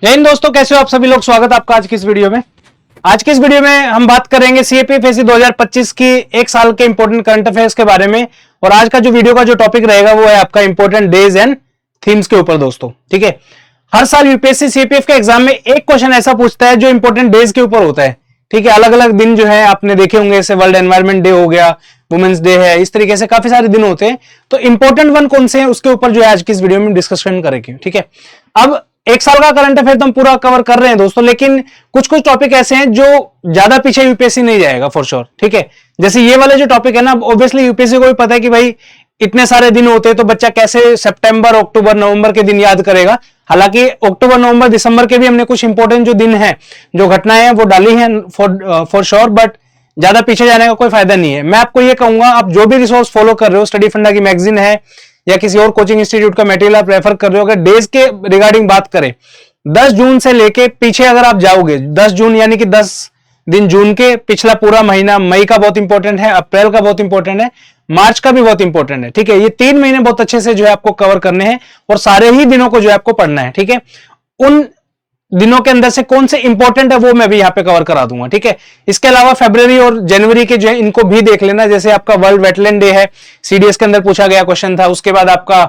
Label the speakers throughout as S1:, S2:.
S1: जय हिंद दोस्तों, कैसे हो आप सभी लोग। स्वागत है आपका आज की इस वीडियो में। आज की इस वीडियो में हम बात करेंगे सीएपीएफएससी 2025 की एक साल के इंपॉर्टेंट करंट अफेयर्स के बारे में। और आज का जो वीडियो का जो टॉपिक रहेगा वो है आपका इंपॉर्टेंट डेज एंड थीम्स के ऊपर दोस्तों। ठीक है, हर साल यूपीएससी सीएपीएफ के एग्जाम में एक क्वेश्चन ऐसा पूछता है जो इंपॉर्टेंट डेज के ऊपर होता है। ठीक है, अलग अलग दिन जो है आपने देखे होंगे, जैसे वर्ल्ड एनवायरमेंट डे हो गया, वुमेन्स डे है, इस तरीके से काफी सारे दिन होते हैं। तो इंपॉर्टेंट वन कौन से हैं उसके ऊपर जो है आज की इस वीडियो में डिस्कशन करेंगे। ठीक है, अब एक साल का करंट अफेयर तो हम पूरा कवर कर रहे हैं दोस्तों, लेकिन कुछ कुछ टॉपिक ऐसे हैं जो ज्यादा पीछे यूपीएससी नहीं जाएगा फॉर श्योर। ठीक है, जैसे ये वाले जो टॉपिक है ना, ऑब्वियसली यूपीएससी को भी पता है कि भाई इतने सारे दिन होते हैं तो बच्चा कैसे सितंबर, अक्टूबर, नवंबर के दिन याद करेगा। हालांकि अक्टूबर, नवंबर, दिसंबर के भी हमने कुछ इंपॉर्टेंट जो दिन है, जो घटनाएं हैं वो डाली हैं फॉर श्योर, बट ज्यादा पीछे जाने का कोई फायदा नहीं है। मैं आपको ये कहूंगा, आप जो भी रिसोर्स फॉलो कर रहे हो, स्टडी फंडा की मैगजीन है या किसी और कोचिंग इंस्टीट्यूट का मटेरियल आप रेफर कर रहे हो, अगर डेज के रिगार्डिंग बात करें, 10 जून से लेके पीछे अगर आप जाओगे, 10 जून यानी कि 10 दिन जून के, पिछला पूरा महीना मई का बहुत इंपॉर्टेंट है, अप्रैल का बहुत इंपॉर्टेंट है, मार्च का भी बहुत इंपॉर्टेंट है। ठीक है, ये 3 महीने बहुत अच्छे से जो है आपको कवर करने हैं और सारे ही दिनों को जो है आपको पढ़ना है। ठीक है, उन दिनों के अंदर से कौन से इंपॉर्टेंट है वो मैं भी यहां पे कवर करा दूंगा। ठीक है, इसके अलावा फरवरी और जनवरी के जो है इनको भी देख लेना। जैसे आपका वर्ल्ड वेटलैंड डे है, सीडीएस के अंदर पूछा गया क्वेश्चन था। उसके बाद आपका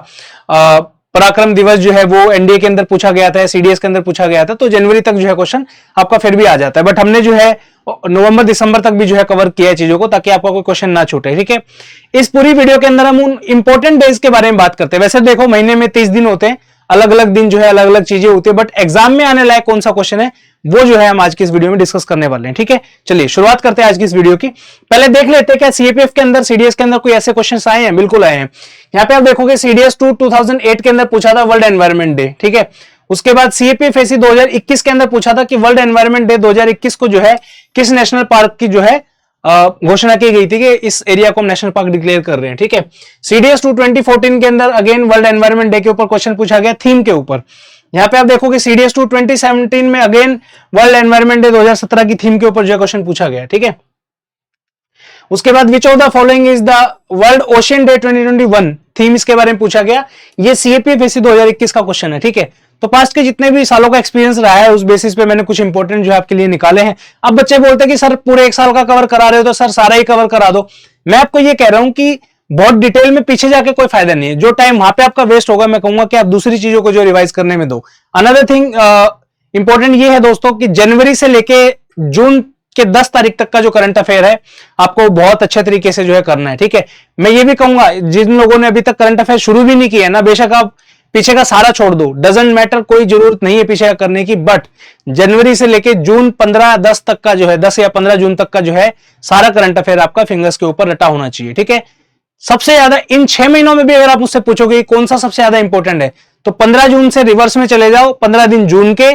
S1: पराक्रम दिवस जो है वो एनडीए के अंदर पूछा गया था, सीडीएस के अंदर पूछा गया था। तो जनवरी तक जो है क्वेश्चन आपका फिर भी आ जाता है, बट हमने जो है नवंबर दिसंबर तक भी जो है कवर किया है चीजों को, ताकि आपका कोई क्वेश्चन ना छूटे। ठीक है, इस पूरी वीडियो के अंदर हम उन इंपॉर्टेंट डेज के बारे में बात करते हैं। वैसे देखो, महीने में 30 दिन होते हैं, अलग अलग दिन जो है अलग अलग चीजें होती है, बट एग्जाम में आने लायक कौन सा क्वेश्चन है वो जो है हम आज की इस वीडियो में डिस्कस करने वाले हैं। ठीक है, चलिए शुरुआत करते हैं आज की इस वीडियो की। पहले देख लेते हैं क्या सीएपीएफ के अंदर, सीडीएस के अंदर कोई ऐसे क्वेश्चंस आए हैं। बिल्कुल आए हैं। यहाँ पे आप देखोगे सीडीएस 2 2008 के अंदर पूछा था वर्ल्ड एनवायरमेंट डे। ठीक है, उसके बाद सीएपीएफएससी 2021 के अंदर पूछा था कि वर्ल्ड एनवायरमेंट डे 2021 को जो है किस नेशनल पार्क की जो है घोषणा की गई थी कि इस एरिया को हम नेशनल पार्क डिक्लेयर कर रहे हैं। ठीक है, सीडीएस 2 2014 के अंदर अगेन वर्ल्ड एनवायरमेंट डे के ऊपर क्वेश्चन पूछा गया थीम के ऊपर। यहां पे आप देखोगे सीडीएस 2 2017 में अगेन वर्ल्ड एनवायरमेंट डे 2017 की थीम के ऊपर जो क्वेश्चन पूछा गया। ठीक है, उसके बाद which of the following is the world Ocean day 2021 theme, इसके बारे में पूछा गया। ये सीएपीएफएससी 2021 का क्वेश्चन है। ठीक है, तो पास्ट के जितने भी सालों का एक्सपीरियंस रहा है उस बेसिस पे मैंने कुछ इंपॉर्टेंट जो है आपके लिए निकाले हैं। अब बच्चे बोलते हैं कि सर पूरे एक साल का कवर करा रहे हो तो सर सारा ही कवर करा दो। मैं आपको ये कह रहा हूं कि बहुत डिटेल में पीछे जाके कोई फायदा नहीं है। जो टाइम वहां पे आपका वेस्ट होगा, मैं कहूंगा कि आप दूसरी चीजों को जो रिवाइज करने में दो। अनदर थिंग इंपॉर्टेंट ये है दोस्तों कि जनवरी से लेके जून के 10 तारीख तक का जो करंट अफेयर है आपको बहुत अच्छे तरीके से जो है करना है। ठीक है, मैं ये भी कहूंगा जिन लोगों ने अभी तक करंट अफेयर शुरू भी नहीं किया है ना, बेशक आप पीछे का सारा छोड़ दो, डजंट मैटर, कोई जरूरत नहीं है पीछे का करने की, बट जनवरी से लेके जून 15-10 तक का जो है, 10 या 15 जून तक का जो है सारा करंट अफेयर आपका फिंगर्स के ऊपर रटा होना चाहिए। ठीक है, सबसे ज्यादा इन 6 महीनों में भी अगर आप मुझसे पूछोगे कौन सा सबसे ज्यादा इंपॉर्टेंट है, तो 15 जून से रिवर्स में चले जाओ, 15 दिन जून के,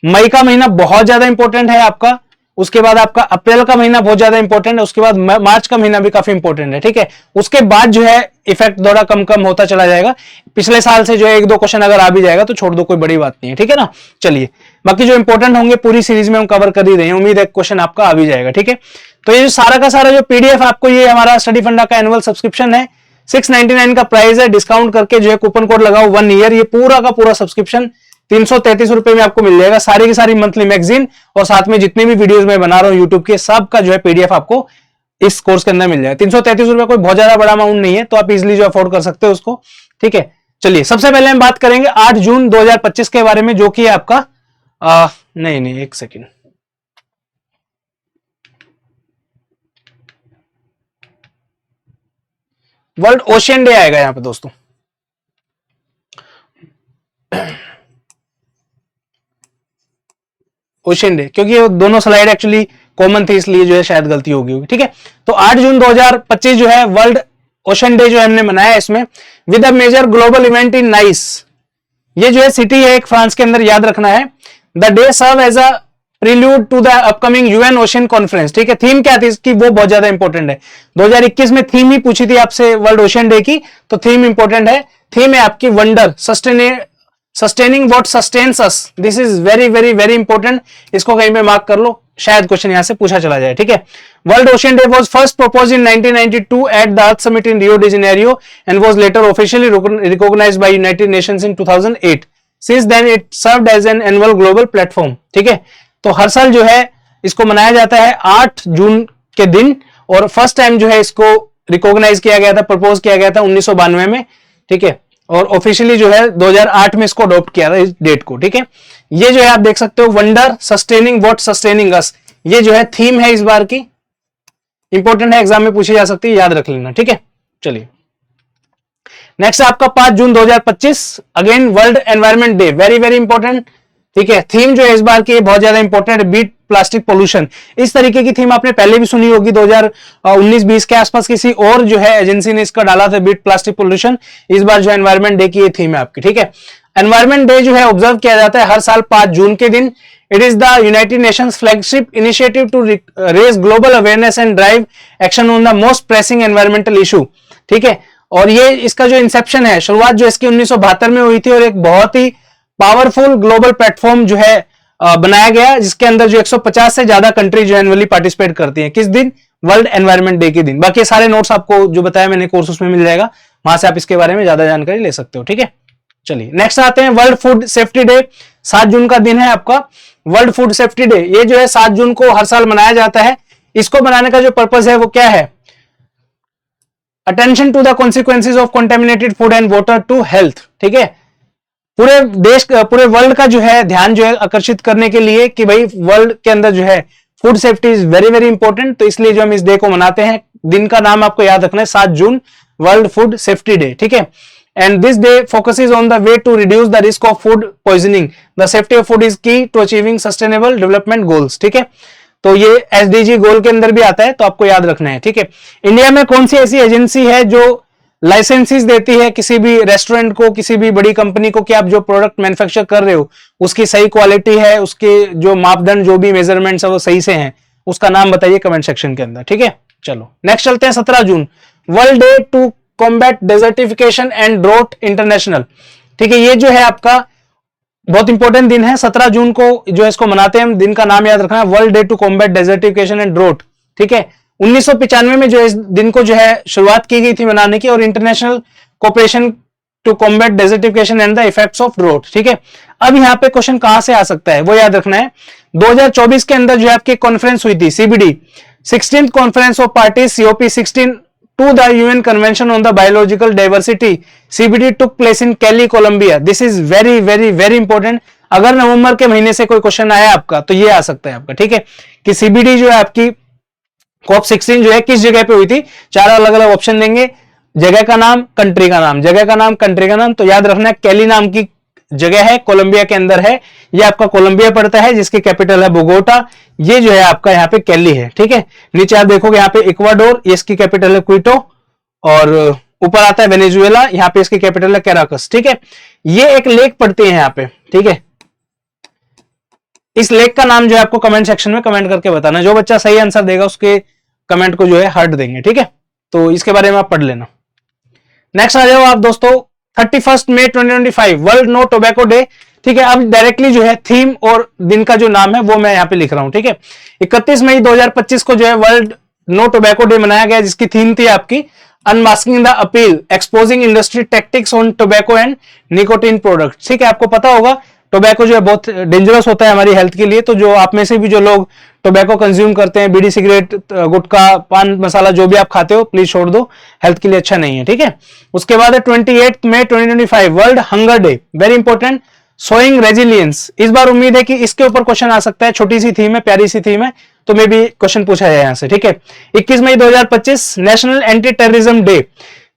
S1: मई का महीना बहुत ज्यादा इंपॉर्टेंट है आपका, उसके बाद आपका अप्रैल का महीना बहुत ज्यादा इंपॉर्टेंट है, उसके बाद मार्च का महीना भी काफी इंपॉर्टेंट है। ठीक है, उसके बाद जो है इफेक्ट थोड़ा कम कम होता चला जाएगा। पिछले साल से जो है 1-2 क्वेश्चन अगर आ भी जाएगा तो छोड़ दो, कोई बड़ी बात नहीं है। ठीक है ना, चलिए बाकी जो इंपॉर्टेंट होंगे पूरी सीरीज में हम कवर कर ही रहे हैं, उम्मीद है क्वेश्चन आपका आ भी जाएगा। ठीक है, तो ये जो सारा का सारा जो पीडीएफ आपको, ये हमारा स्टडी फंडा का एनुअल सब्सक्रिप्शन है, 699 का प्राइस है, डिस्काउंट करके जो है कूपन कोड लगाओ 1 ईयर, ये पूरा का पूरा सब्सक्रिप्शन 333 रुपए में आपको मिल जाएगा। सारी की सारी मंथली मैगजीन और साथ में जितने भी वीडियोस मैं बना रहा हूं यूट्यूब के, सब का जो है पीडीएफ आपको इस कोर्स के अंदर मिल जाएगा। 333 रुपए कोई बहुत ज्यादा बड़ा अमाउंट नहीं है, तो आप इजिली जो अफोर्ड कर सकते हो उसको। ठीक है, चलिए सबसे पहले हम बात करेंगे 8 जून 2025 के बारे में, जो कि आपका नहीं एक सेकेंड, वर्ल्ड ओशियन डे आएगा यहां पे दोस्तों। ओशियन डे, क्योंकि ये दोनों स्लाइड एक्चुअली कॉमन थी, इसलिए जो है शायद गलती होगी। ठीक है, तो 8 जून 2025 जो है वर्ल्ड ओशन डे जो हमने मनाया इसमें, with a major global event in Nice. ये जो है सिटी है एक फ्रांस के अंदर, याद रखना है। The day serve as a prelude to the upcoming UN ocean conference. ठीक है, थीम क्या थी इसकी वो बहुत ज्यादा इंपॉर्टेंट है। 2021 में थीम ही पूछी थी आपसे वर्ल्ड ओशन डे की, तो थीम इंपॉर्टेंट है। थीम है आपकी wonder, sustaining what sustains us. This is very very very important, इसको कहीं पे मार्क कर लो, शायद क्वेश्चन यहां से पूछा चला जाए। ठीक है, World Ocean Day was first proposed in 1992 at the Earth Summit in Rio de Janeiro and was later officially recognised by United Nations in 2008। Since then it served as an annual global platform. ठीक है, तो हर साल जो है इसको मनाया जाता है 8 जून के दिन, और फर्स्ट टाइम जो है इसको रिकॉग्नाइज किया गया था, प्रपोज किया गया था 1992 में। ठीक है, और ऑफिशियली जो है 2008 में इसको अडॉप्ट किया था इस डेट को। ठीक है, ये जो है आप देख सकते हो, वंडर सस्टेनिंग व्हाट सस्टेनिंग अस, ये जो है थीम है इस बार की, इंपॉर्टेंट है, एग्जाम में पूछी जा सकती है, याद रख लेना। ठीक है, चलिए नेक्स्ट आपका 5 जून 2025, again world environment day, very very important. ठीक है, थीम जो है इस बार की बहुत ज्यादा इंपॉर्टेंट है, बीट प्लास्टिक पोल्यूशन। इस तरीके की थीम आपने पहले भी सुनी होगी, 2019-20 के आसपास किसी और जो है एजेंसी ने इसका डाला था, बीट प्लास्टिक पोल्यूशन। इस बार जो एनवायरनमेंट डे की ये थीम है आपकी। ठीक है, एनवायरनमेंट डे जो है ऑब्जर्व किया जाता है हर साल 5 जून के दिन। It is the United Nations flagship initiative to raise global awareness and drive action on the most pressing environmental issue. ठीक है, और ये इसका जो इंसेप्शन है, शुरुआत जो इसकी 1972 में हुई थी, और एक बहुत ही पावरफुल ग्लोबल प्लेटफॉर्म जो है बनाया गया, जिसके अंदर जो 150 से ज्यादा कंट्री जो एनुअली पार्टिसिपेट करती हैं। किस दिन? वर्ल्ड एनवायरनमेंट डे के दिन। बाकी सारे नोट्स आपको जो बताया मैंने कोर्स उसमें मिल जाएगा, वहां से आप इसके बारे में ज्यादा जानकारी ले सकते हो। ठीक है, चलिए नेक्स्ट आते हैं, वर्ल्ड फूड सेफ्टी डे। 7 जून का दिन है आपका वर्ल्ड फूड सेफ्टी डे। ये जो है 7 जून को हर साल मनाया जाता है। इसको बनाने का जो पर्पज है वो क्या है? Attention to the consequences of contaminated food and water to health. ठीक है, पूरे देश, पूरे वर्ल्ड का जो है ध्यान जो है आकर्षित करने के लिए कि भाई वर्ल्ड के अंदर जो है food safety is very very important, तो इसलिए जो हम इस डे को मनाते हैं। दिन का नाम आपको याद रखना है, 7 June world food safety day. ठीक है, and this day focuses on the way to reduce the risk of food poisoning. The safety of food is key to achieving sustainable development goals. ठीक है, तो ये एसडीजी गोल के अंदर भी आता है, तो आपको याद रखना है। ठीक है, इंडिया में कौन सी ऐसी एजेंसी है जो लाइसेंसेस देती है किसी भी रेस्टोरेंट को, किसी भी बड़ी कंपनी को, कि आप जो प्रोडक्ट मैन्युफैक्चर कर रहे हो उसकी सही क्वालिटी है, उसके जो मापदंड, जो भी मेजरमेंट्स है वो सही से हैं, उसका नाम बताइए कमेंट सेक्शन के अंदर। ठीक है, चलो नेक्स्ट चलते हैं। 17 June world day to combat desertification and drought international. ठीक है, ये जो है आपका बहुत इंपॉर्टेंट दिन है। 17 जून को जो इसको मनाते हैं हम, दिन का नाम याद रखना है, World day to combat desertification and Drought. ठीक है, 1995 में जो इस दिन को जो है शुरुआत की गई थी मनाने की, और international cooperation to combat desertification and the effects of drought. ठीक है, अब यहाँ पे क्वेश्चन कहां से आ सकता है वो याद रखना है। 2024 के अंदर जो है आपकी कॉन्फ्रेंस हुई थी, CBD 16th conference of parties COP 16 to the UN Convention on the Biological Diversity, CBD took place in Cali, Colombia. This is very very very important. अगर नवंबर के महीने से कोई क्वेश्चन आया आपका तो ये आ सकता है आपका। ठीक है, कि CBD जो है आपकी COP 16 जो है किस जगह पे हुई थी, 4 अलग अलग ऑप्शन देंगे, जगह का नाम, कंट्री का नाम, जगह का नाम, कंट्री का नाम। तो याद रखना है कैली नाम की जगह है, कोलंबिया के अंदर है, ये आपका कोलंबिया पड़ता है, जिसकी कैपिटल है बोगोटा। ये जो है आपका यहाँ पे कैली है। ठीक है, नीचे आप देखोगे यहाँ पे इक्वाडोर, इसकी कैपिटल है क्विटो, और ऊपर आता है वेनेजुएला, यहाँ पे इसकी कैपिटल है कैराकस। ठीक है, ये एक लेक पड़ती है यहाँ पे। ठीक है, इस लेक का नाम जो है आपको कमेंट सेक्शन में कमेंट करके बताना, जो बच्चा सही आंसर देगा उसके कमेंट को जो है हार्ट देंगे। ठीक है, तो इसके बारे में आप पढ़ लेना। नेक्स्ट आ जाओ आप दोस्तों, 31 मई 2025 वर्ल्ड नो टोबैको डे। ठीक है, अब डायरेक्टली जो है थीम और दिन का जो नाम है वो मैं यहाँ पे लिख रहा हूं। ठीक है, 31 मई 2025 को जो है वर्ल्ड नो टोबैको डे मनाया गया, जिसकी थीम थी आपकी unmasking the appeal, exposing industry tactics on tobacco and nicotine product. ठीक है, आपको पता होगा टोबैको जो है बहुत डेंजरस होता है हमारी हेल्थ के लिए, तो जो आप में से भी जो लोग टोबैको कंज्यूम करते हैं, बीड़ी, सिगरेट, गुटखा, पान मसाला, जो भी आप खाते हो, प्लीज छोड़ दो, हेल्थ के लिए अच्छा नहीं है। ठीक है, उसके बाद है 28 मई 2025 world hunger day, very important, showing resilience. इस बार उम्मीद है कि इसके ऊपर क्वेश्चन आ सकता है, छोटी सी थीम है, प्यारी सी थीम है, तो मे भी क्वेश्चन पूछा जाए यहां से। ठीक है, 21 मई 2025 नेशनल एंटी टेररिज्म डे।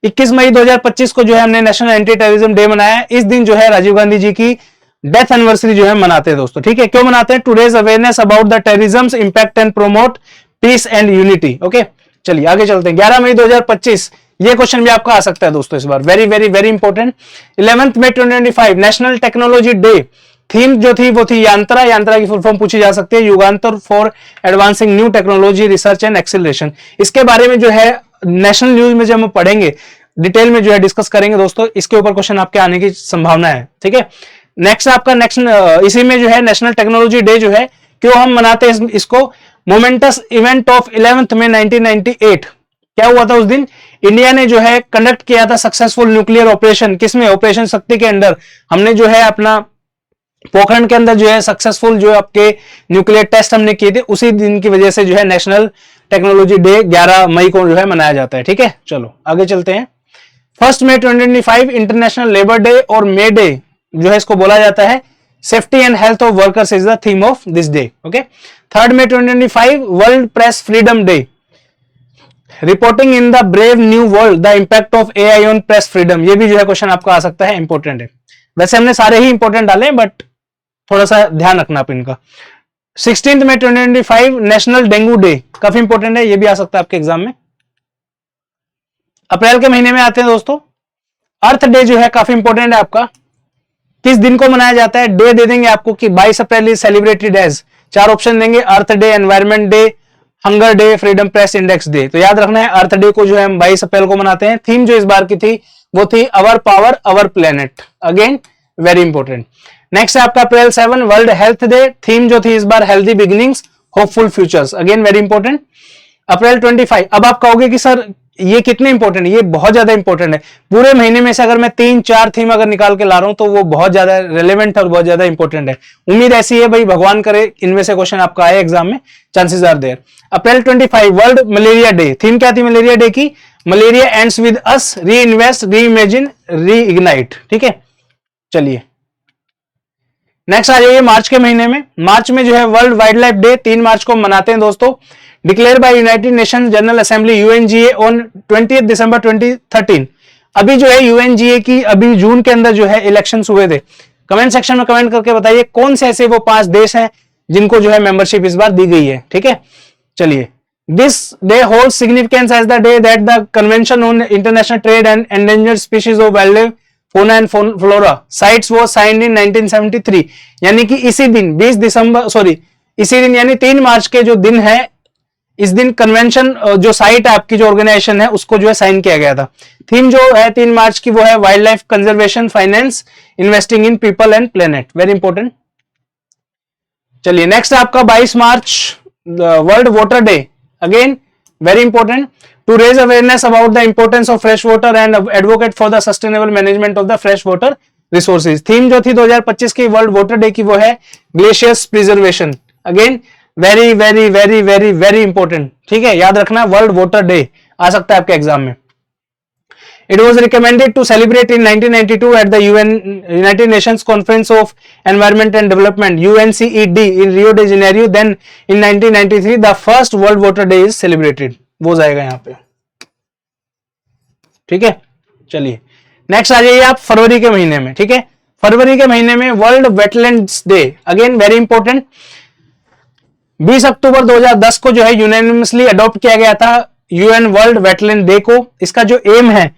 S1: 21 मई 2025 को जो है हमने नेशनल एंटी टेररिज्म डे मनाया। इस दिन जो है राजीव गांधी जी की डेथ एनिवर्सरी जो है मनाते हैं दोस्तों। ठीक है, क्यों मनाते हैं? To raise awareness about the terrorism's impact and promote peace and unity. Okay, चलिए आगे चलते हैं। 11 मई 2025 ये क्वेश्चन भी आपका आ सकता है दोस्तों इस बार, वेरी वेरी वेरी इंपॉर्टेंट। 11 मई 2025 नेशनल टेक्नोलॉजी डे। थीम जो थी वो थी यांत्रा, यांत्रा की फुल फॉर्म पूछी जा सकती है, Yugantar for advancing new technology research and acceleration. इसके बारे में जो है नेशनल न्यूज में जब हम पढ़ेंगे, डिटेल में जो है डिस्कस करेंगे दोस्तों, इसके ऊपर क्वेश्चन आपके आने की संभावना है। ठीक है, नेक्स्ट आपका इसी में जो है नेशनल टेक्नोलॉजी डे जो है क्यों हम मनाते हैं इसको? मोमेंटस इवेंट ऑफ 11 मई 1998। क्या हुआ था उस दिन? इंडिया ने जो है कंडक्ट किया था सक्सेसफुल न्यूक्लियर ऑपरेशन, किसमें? ऑपरेशन शक्ति के अंडर हमने जो है अपना पोखरण के अंदर जो है सक्सेसफुल जो आपके न्यूक्लियर टेस्ट हमने किए थे, उसी दिन की वजह से जो है नेशनल टेक्नोलॉजी डे 11 मई को जो है मनाया जाता है। ठीक है, चलो आगे चलते हैं। 1 मई 2025 इंटरनेशनल लेबर डे और मे डे जो है इसको बोला जाता है safety and health of workers is the theme of this day. Okay, 3 मई 2025 world press freedom day, reporting in the brave new world the impact of AI on press freedom. ये भी जो है क्वेश्चन आपका आ सकता है, इंपॉर्टेंट है। वैसे हमने सारे ही इंपॉर्टेंट डाले बट थोड़ा सा ध्यान रखना आप इनका। 16 मई 2025 नेशनल डेंगू डे, काफी इंपॉर्टेंट है, ये भी आ सकता है आपके एग्जाम में। अप्रैल के महीने में आते हैं दोस्तों, अर्थ डे जो है काफी इंपॉर्टेंट है आपका। किस दिन को मनाया जाता है? डे दे देंगे आपको कि 22 April is celebrated as, 4 option देंगे, earth day, environment day, hunger day, freedom press index day. तो याद रखना है अर्थ डे को जो है हम 22 अप्रैल को मनाते हैं। थीम जो इस बार की थी वो थी our power our planet, again very important. Next है आपका April 7 world health day, theme जो थी इस बार healthy beginnings hopeful futures, again very important. April 25, अब आप कहोगे कि सर ये कितने इंपॉर्टेंट है? ये बहुत ज्यादा इंपॉर्टेंट है। पूरे महीने में से अगर मैं 3-4 थीम अगर निकाल के ला रहा हूं तो वो बहुत ज्यादा रेलेवेंट और बहुत ज्यादा इंपॉर्टेंट है। उम्मीद ऐसी है भाई, भगवान करे इनमें से क्वेश्चन आपका आए एग्जाम में, chances are there. April 25 world malaria day, theme क्या थी मलेरिया डे की? Malaria ends with us, reinvest, री इमेजिन, री इग्नाइट। ठीक है, चलिए नेक्स्ट आ जाइए मार्च के महीने में। मार्च में जो है वर्ल्ड वाइल्ड लाइफ डे, 3 मार्च को मनाते हैं दोस्तों। Declare by United nation general assembly UNGA on 20 दिसंबर 2013। अभी जो है यूएनजीए की अभी जून के अंदर जो है इलेक्शंस हुए थे। कमेंट सेक्शन में कमेंट करके बताइए कौन से ऐसे वो 5 देश हैं जिनको जो है मेंबरशिप इस बार दी गई है। ठीक है, चलिए। This day hold significance as the day that the convention on international trade and endangered species of wild life fauna and flora CITES वो साइंड इन 1973। यानी कि इसी दिन 20 दिसंबर इसी दिन यानी 3 मार्च के जो दिन है, इस दिन कन्वेंशन जो साइट है आपकी जो ऑर्गेनाइजेशन है उसको जो है साइन किया गया था। थीम जो है 3 मार्च की वो है wild life conservation, finance, investing in people and planet, very important. चलिए नेक्स्ट आपका 22 March world water day, again very important, to raise awareness about the importance of fresh water and advocate for the sustainable management of the fresh water resources. Theme जो थी 2025 की world water day की वो है glaciers preservation, again very very very very very important. ठीक है, याद रखना वर्ल्ड वाटर डे आ सकता है आपके एग्जाम में। It was recommended to celebrate in 1992 at the United Nations Conference of Environment and Development (UNCED) in Rio de Janeiro. Then in 1993 the first World Water Day is celebrated. वो जाएगा यहाँ पे। ठीक है, चलिए नेक्स्ट आ जाइए आप फरवरी के महीने में। ठीक है, फरवरी के महीने में world wetlands day, again very important. 20 अक्टूबर 2010 को जो है यूनानिमसली अडॉप्ट किया गया था यूएन वर्ल्ड वेटलैंड डे को। इसका जो एम है,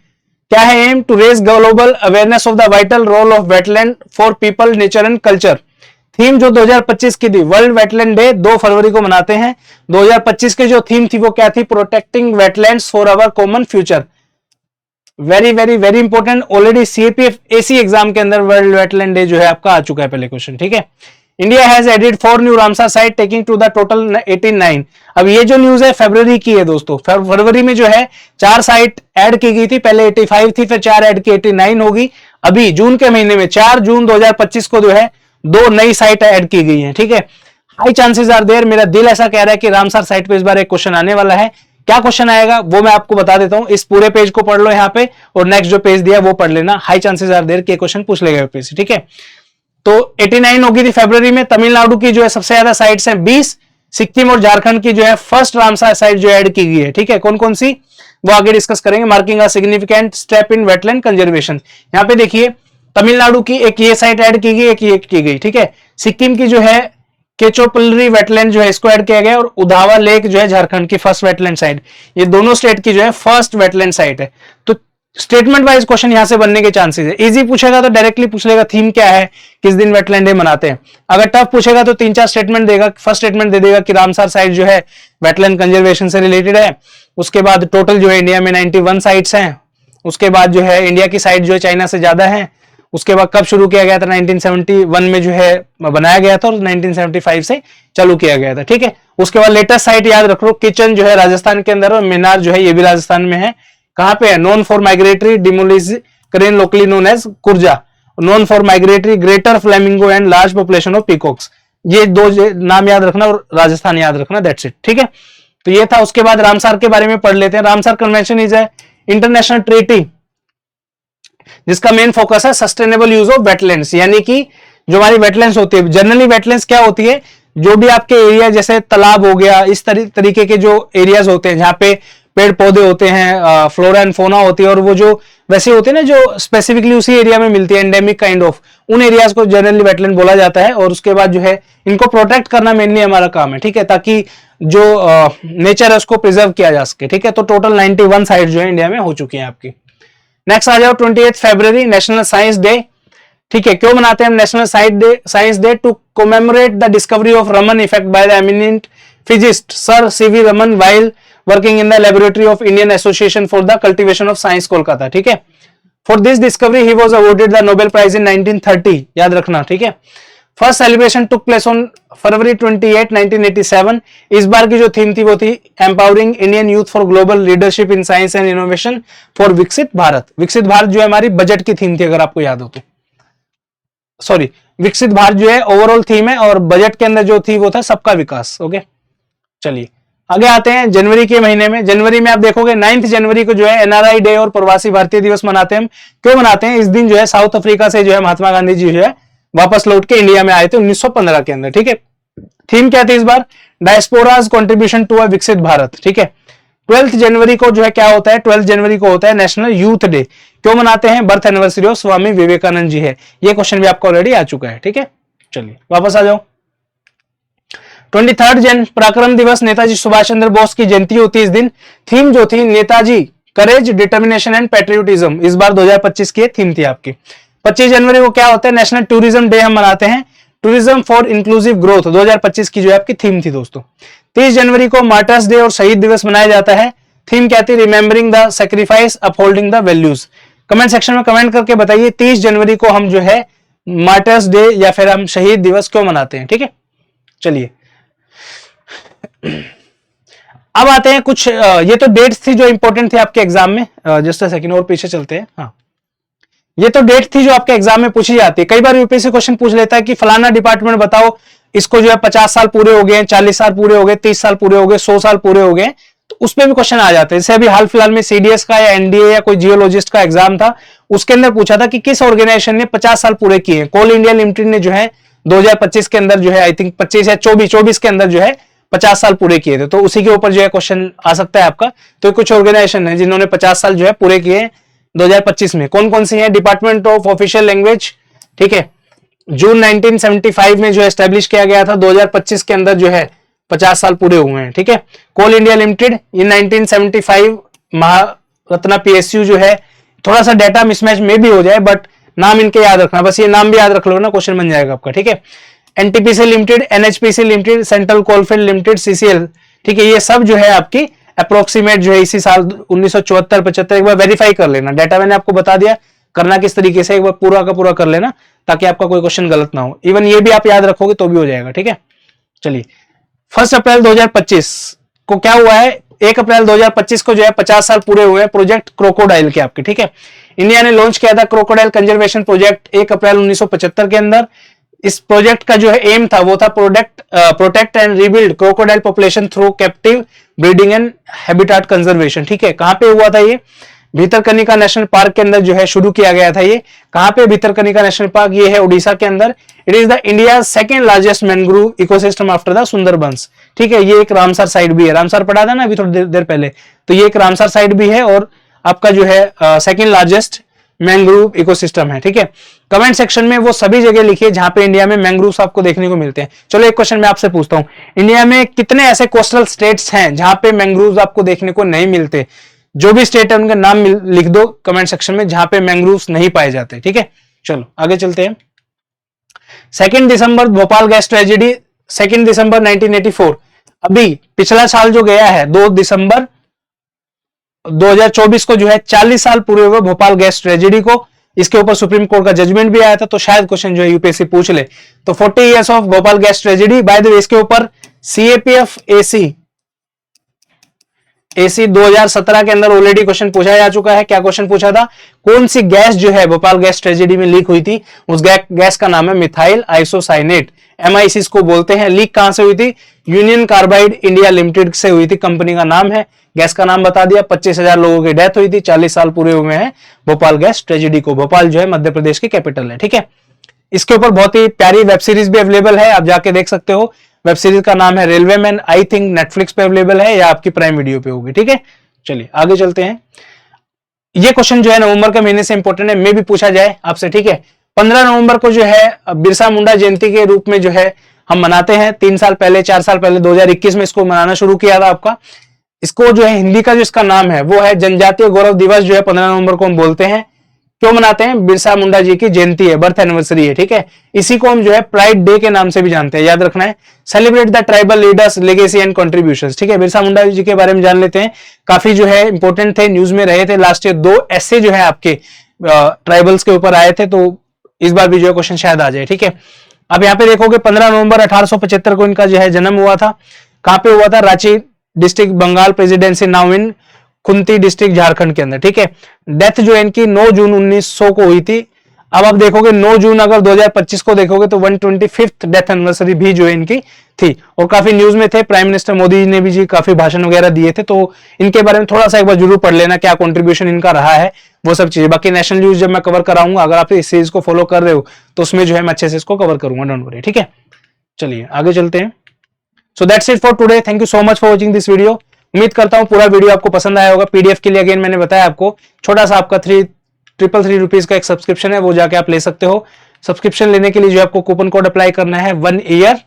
S1: क्या है aim? To raise global awareness of the vital role of wetland for people, nature and culture. Theme जो 2025 की थी वर्ल्ड वेटलैंड डे 2 फरवरी को मनाते हैं। 2025 की जो थीम थी वो क्या थी? Protecting wetlands for our common future, very very very important. Already CAPF AC exam के अंदर वर्ल्ड वेटलैंड डे जो है आपका आ चुका है पहले क्वेश्चन। ठीक है, India has added 4 new Ramsar site taking to the total 89। अब ये जो न्यूज है फरवरी की है दोस्तों। फरवरी में जो है 4 साइट ऐड की गई थी, पहले 85 थी, फिर 4 ऐड की 89 होगी। अभी जून के महीने में 4 जून 2025 को जो है 2 नई साइट ऐड की गई है। ठीक है, हाई चांसेस आर देयर, मेरा दिल ऐसा कह रहा है कि रामसर साइट पे इस बार एक क्वेश्चन आने वाला है। क्या क्वेश्चन आएगा वो मैं आपको बता देता हूं। इस पूरे पेज को पढ़ लो यहाँ पे और नेक्स्ट जो पेज दिया वो पढ़ लेना। हाई चांसेस आर देयर कि क्वेश्चन पूछ लेगा पेज। ठीक है, तो 89 होगी थी फरवरी में। तमिलनाडु की जो है सबसे ज्यादा साइट्स हैं 20, सिक्किम और झारखंड की जो है फर्स्ट रामसर साइट जो ऐड की गई है। ठीक है, कौन कौन सी वो आगे डिस्कस करेंगे। Marking a significant step in wetland conservation, यहाँ पे देखिए तमिलनाडु की एक ये साइट ऐड की गई, एक ये की गई। ठीक है, सिक्किम की जो है केचोपल्ली वेटलैंड जो है इसको ऐड किया गया और उधावा लेक जो है झारखंड की फर्स्ट वेटलैंड साइट, ये दोनों स्टेट की जो है फर्स्ट वेटलैंड साइट है। तो स्टेटमेंट वाइज क्वेश्चन यहां से बनने के चांसेस है। इजी पूछेगा तो डायरेक्टली पूछ लेगा थीम क्या है, किस दिन वेटलैंड डे मनाते हैं। अगर टफ पूछेगा तो 3-4 स्टेटमेंट देगा। फर्स्ट स्टेटमेंट दे देगा कि रामसर साइट जो है वेटलैंड कंजर्वेशन से रिलेटेड है। उसके बाद टोटल जो है इंडिया में 91 साइट्स हैं। उसके बाद जो है इंडिया की साइट जो है चाइना से ज्यादा है। उसके बाद कब शुरू किया गया था? 1971 में जो है बनाया गया था और 1975 से चालू किया गया था। ठीक है, उसके बाद लेटेस्ट साइट याद रख लो, किचन जो है राजस्थान के अंदर और मीनार जो है ये भी राजस्थान में है। कहां पे है? Known for migratory demoiselle crane locally known as Kurja. Known for migratory greater flamingo and large population of peacocks. ये दो नाम याद रखना और राजस्थान याद रखना, दैट्स इट। ठीक है, तो ये था। उसके बाद रामसार के बारे में पढ़ लेते हैं। Ramsar convention is a international treaty जिसका मेन फोकस है सस्टेनेबल यूज ऑफ वेटलैंड्स, यानी कि जो हमारी वेटलैंड्स होती है, जनरली वेटलैंड्स क्या होती है, जो भी आपके एरिया जैसे तालाब हो गया, इस तरीके के जो एरियाज होते हैं जहां पे पेड़ पौधे होते हैं, फ्लोरा एंड फोना होती है, और वो जो वैसे होते हैं ना जो स्पेसिफिकली उसी एरिया में मिलती है, एंडेमिक काइंड ऑफ, उन एरियाज को जनरली वेटलैंड बोला जाता है। और उसके बाद जो है इनको प्रोटेक्ट करना मेनली हमारा काम है। ठीक है, ताकि जो नेचर है उसको प्रिजर्व किया जा सके। ठीक है, तो टोटल 91 साइट जो है इंडिया में हो चुकी है आपकी। नेक्स्ट आ जाओ 28 फरवरी नेशनल साइंस डे। ठीक है, क्यों मनाते हैं हम national science day? To commemorate the discovery of Raman effect by the eminent physicist sir CV Raman while working in the laboratory of Indian association for the cultivation of science Kolkata. ठीक है, for this discovery he was awarded the Nobel prize in 1930, याद रखना। ठीक है, first celebration took place on February 28, 1987। इस बार की जो theme थी वो थी empowering Indian youth for global leadership in science and innovation for विकसित भारत। विकसित भारत जो है हमारी बजट की थीम थी, अगर आपको याद हो तो। सॉरी, विकसित भारत जो है ओवरऑल थीम है, और बजट के अंदर जो थी वो था सबका विकास। ओके, चलिए आगे आते हैं। जनवरी के महीने में, जनवरी में आप देखोगे 9 जनवरी को जो है एनआरआई डे और प्रवासी भारतीय दिवस मनाते हैं। क्यों मनाते हैं? इस दिन जो है साउथ अफ्रीका से जो है महात्मा गांधी जी जो है वापस लौट के इंडिया में आए थे 1915 के अंदर। ठीक है, थीम क्या थी इस बार? डायस्पोराज कंट्रीब्यूशन टू अ विकसित भारत। ठीक है, 12 जनवरी को जो है क्या होता है? 12 जनवरी को होता है नेशनल यूथ डे। क्यों मनाते हैं? Birth anniversary of Swami Vivekananda ji है। ये क्वेश्चन भी आपको ऑलरेडी आ चुका है। ठीक है, चलिए वापस आ जाओ। 23 जन पराक्रम दिवस, नेताजी सुभाष चंद्र बोस की जयंती होती है इस दिन। थीम जो थी नेताजी करेज डिटर्मिनेशन एंड पेट्रियोटिज्म, इस बार 2025 की थीम थी आपकी। 25 जनवरी को क्या होता है? नेशनल टूरिज्म डे हम मनाते हैं। टूरिज्म फॉर इंक्लूसिव ग्रोथ 2025 की जो है आपकी थीम थी दोस्तों। 30 जनवरी को मार्टर्स डे और शहीद दिवस मनाया जाता है। थीम क्या थी? Remembering the sacrifice upholding the values. Comment section में कमेंट करके बताइए 30 जनवरी को हम जो है मार्टर्स डे या फिर हम शहीद दिवस क्यों मनाते हैं। ठीक है, चलिए अब आते हैं कुछ ये तो डेट्स थी जो इंपॉर्टेंट थी आपके एग्जाम में। जस्ट अ सेकंड और पीछे चलते हैं। हाँ, ये तो डेट थी जो आपके एग्जाम में पूछी जाती है। कई बार यूपीएससी क्वेश्चन पूछ लेता है कि फलाना डिपार्टमेंट बताओ, इसको जो है 50 साल पूरे हो गए, 40 साल पूरे हो गए, 30 साल पूरे हो गए, 100 साल पूरे हो गए, तो उसमें भी क्वेश्चन आ जाते हैं। जैसे अभी हाल फिलहाल में सीडीएस का या एनडीए या कोई जियोलॉजिस्ट का एग्जाम था, उसके अंदर पूछा था कि किस ऑर्गेनाइजेशन ने 50 साल पूरे किए। कोल इंडिया लिमिटेड ने जो है 2025 के अंदर जो है आई थिंक 25 या 24 के अंदर जो है 50 साल पूरे किए थे, तो उसी के ऊपर जो है क्वेश्चन आ सकता है आपका। तो कुछ ऑर्गेनाइजेशन है जिन्होंने 50 साल जो है पूरे किए 2025 में। कौन कौन सी है? डिपार्टमेंट ऑफ ऑफिशियल लैंग्वेज, ठीक है, जून 1975 में जो एस्टेब्लिश किया गया था, 2025 के अंदर जो है 50 साल पूरे हुए हैं। ठीक है, कोल इंडिया लिमिटेड ये 1975, महारत्ना पीएसयू जो है, थोड़ा सा डेटा मिसमैच में भी हो जाए बट नाम इनके याद रखना, बस ये नाम भी याद रख लो ना, क्वेश्चन बन जाएगा आपका। ठीक है, NTPC limited, NHPC limited, central coalfield limited, CCL, ठीक है, ये सब जो है आपकी अप्रोक्सीमेट जो है इसी साल 1974-75, एक बार वेरीफाई कर लेना। डाटा मैंने आपको बता दिया करना किस तरीके से, एक बार पूरा का पूरा कर लेना ताकि आपका कोई क्वेश्चन गलत ना हो। इवन ये भी आप याद रखोगे तो भी हो जाएगा। ठीक है, चलिए 1 अप्रैल 2025 को क्या हुआ है? 1 अप्रैल 2025 को जो है 50 साल पूरे हुए हैं प्रोजेक्ट क्रोकोडाइल के आपके। ठीक है, इंडिया ने लॉन्च किया था क्रोकोडाइल कंजर्वेशन प्रोजेक्ट 1 अप्रैल 1975 के अंदर। इस प्रोजेक्ट का जो है एम था वो था protect and rebuild crocodile population through captive breeding and habitat conservation. ठीक है, कहां पे हुआ था ये? भितरकनिका नेशनल पार्क के अंदर जो है शुरू किया गया था ये। कहां पे? भितरकनिका नेशनल पार्क, ये है उड़ीसा के अंदर। It is the India second largest mangrove ecosystem after the Sundarbans. ठीक है, ये एक रामसर साइट भी है, रामसर पढ़ा था ना अभी थोड़ी देर पहले, तो ये एक रामसर साइट भी है और आपका जो है सेकंड लार्जेस्ट मैंग्रोव इकोसिस्टम है। ठीक है, कमेंट सेक्शन में वो सभी जगह लिखिए जहां पे इंडिया में मैंग्रोव्स आपको देखने को मिलते हैं। चलो एक क्वेश्चन मैं आपसे पूछता हूं, इंडिया में कितने ऐसे कोस्टल स्टेट्स हैं जहां पे मैंग्रोव्स आपको देखने को नहीं मिलते? जो भी स्टेट है उनका नाम लिख दो कमेंट सेक्शन में जहां पे मैंग्रोव्स नहीं पाए जाते। ठीक है, चलो आगे चलते हैं। 2 दिसंबर भोपाल गैस ट्रेजेडी, 2 दिसंबर 1984, अभी पिछला साल जो गया है 2 दिसंबर 2024 को जो है 40 साल पूरे हुए भोपाल गैस ट्रेजेडी को। इसके ऊपर सुप्रीम कोर्ट का जजमेंट भी आया था, तो शायद क्वेश्चन जो है यूपीएससी पूछ ले। तो 40 years of Bhopal gas tragedy. By the way इसके ऊपर सीएपीएफ एसी एसी 2017 के अंदर ऑलरेडी क्वेश्चन पूछा जा चुका है। क्या क्वेश्चन पूछा था? कौन सी गैस जो है भोपाल गैस ट्रेजेडी में लीक हुई थी? उस गैस का नाम है मिथाइल आइसोसाइनेट, MIC इसको बोलते हैं। लीक कहां से हुई थी? यूनियन कार्बाइड इंडिया लिमिटेड से हुई थी, कंपनी का नाम है। गैस का नाम बता दिया। 25,000 लोगों की डेथ हुई थी। 40 साल पूरे हुए हैं भोपाल गैस ट्रेजेडी को। भोपाल जो है मध्य प्रदेश की कैपिटल है, ठीक है। इसके ऊपर बहुत ही प्यारी वेब सीरीज भी अवेलेबल है, आप जाके देख सकते हो। वेब सीरीज का नाम है रेलवेमैन। आई थिंक नेटफ्लिक्स पे अवेलेबल है या आपकी प्राइम वीडियो पे होगी, ठीक है। चलिए आगे चलते हैं। ये क्वेश्चन जो है नवंबर के महीने से इंपॉर्टेंट है, मे भी पूछा जाए आपसे, ठीक है। 15 नवंबर को जो है बिरसा मुंडा जयंती के रूप में जो है हम मनाते हैं। 3 साल पहले, 4 साल पहले 2021 में इसको मनाना शुरू किया था आपका। इसको जो है हिंदी का जो इसका नाम है वो है जनजातीय गौरव दिवस, जो है 15 नवंबर को हम बोलते हैं। क्यों मनाते हैं? बिरसा मुंडा जी की जयंती है, बर्थ एनिवर्सरी है, ठीक है। इसी को हम जो है प्राइड डे के नाम से भी जानते हैं, याद रखना है। Celebrate the tribal leaders legacy and contributions, ठीक है। बिरसा मुंडा जी के बारे में जान लेते हैं, काफी जो है इंपॉर्टेंट थे, न्यूज में रहे थे लास्ट ईयर। 2 ऐसे जो है आपके ट्राइबल्स के ऊपर आए थे, तो इस बार भी जो है क्वेश्चन शायद आ जाए, ठीक है। अब यहाँ पे देखोगे 15 नवंबर 1875 को इनका जो है जन्म हुआ था। कहां पे हुआ था? Ranchi district, Bengal presidency, now in Khunti district, Jharkhand के अंदर, ठीक है। डेथ जो है इनकी 9 जून 1900 को हुई थी। अब आप देखोगे 9 जून अगर 2025 को देखोगे तो 125th डेथ एनिवर्सरी भी जो है इनकी थी, और काफी न्यूज में थे। प्राइम मिनिस्टर मोदी जी ने भी जी काफी भाषण वगैरह दिए थे, तो इनके बारे में थोड़ा सा एक बार जरूर पढ़ लेना, क्या कंट्रीब्यूशन इनका रहा है, वो सब चीजें। बाकी नेशनल न्यूज जब मैं कवर कराऊंगा, अगर आप इस सीरीज को फॉलो कर रहे हो तो उसमें जो है मैं अच्छे से इसको कवर करूंगा, डोंट वरी, ठीक है। चलिए आगे चलते हैं। So that's it for today. Thank you so much for watching this video. उम्मीद करता हूं पूरा वीडियो आपको पसंद आया होगा। PDF के लिए अगेन मैंने बताया आपको, छोटा सा आपका 333 रुपीज का एक सब्सक्रिप्शन है, वो जाके आप ले सकते हो। सब्सक्रिप्शन लेने के लिए जो आपको कूपन कोड अप्लाई करना है 1 ईयर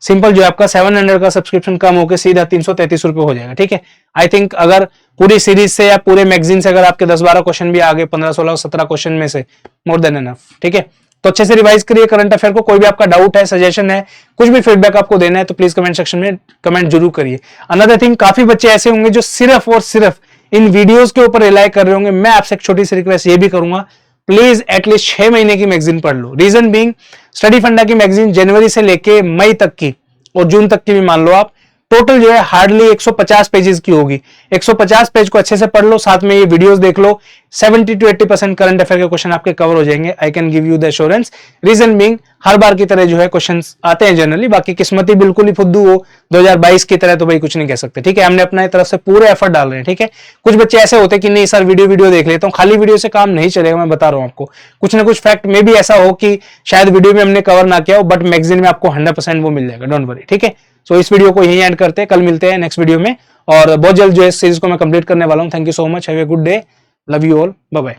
S1: सिंपल, जो आपका 700 का सब्सक्रिप्शन कम होकर सीधा 333 रुपए हो जाएगा, ठीक है। आई थिंक अगर पूरी सीरीज से या पूरे मैगजीन से अगर आपके 10-12 क्वेश्चन भी आ गए, 15, 16, 17 क्वेश्चन में से, मोर देन एनफ, ठीक है। तो अच्छे से रिवाइज करिए करंट अफेयर को। कोई भी आपका डाउट है, सजेशन है, कुछ भी फीडबैक आपको देना है तो प्लीज कमेंट सेक्शन में कमेंट जरूर करिए। अनदर थिंग, काफी बच्चे ऐसे होंगे जो सिर्फ और सिर्फ इन वीडियोस के ऊपर रिलाई कर रहे होंगे। मैं आपसे एक छोटी सी रिक्वेस्ट ये भी करूंगा, प्लीज एटलीस्ट 6 महीने की मैगजीन पढ़ लो। रीजन बीइंग, स्टडी फंडा की मैगजीन जनवरी से लेके मई तक की और जून तक की भी मान लो आप, टोटल जो है हार्डली 150 पेजेस की होगी। 150 पेज को अच्छे से पढ़ लो, साथ में ये वीडियोस देख लो, 70 to 80% करंट अफेयर के क्वेश्चन आपके कवर हो जाएंगे। I can give you the assurance. Reason being, हर बार की तरह जो है क्वेश्चंस आते हैं जनरली, बाकी किस्मती बिल्कुल ही फुद्दू हो 2022 की तरह तो भाई कुछ नहीं कह सकते, ठीक है। हमने अपने तरफ से पूरे एफर्ट डाल रहे हैं, ठीक है। कुछ बच्चे ऐसे होते कि नहीं सर वीडियो देख लेता हूँ, खाली वीडियो से काम नहीं चलेगा। मैं बता रहा हूँ आपको, कुछ ना कुछ फैक्ट में भी ऐसा हो कि शायद वीडियो में हमने कवर ना किया हो, बट मैगजीन में आपको 100% वो मिल जाएगा, डोंट वरी, ठीक है। सो इस वीडियो को यहीं एंड करते हैं, कल मिलते हैं नेक्स्ट वीडियो में, और बहुत जल्द जो है इस सीरीज को मैं कंप्लीट करने वाला हूं। Thank you so much, have a good day, love you all, bye bye.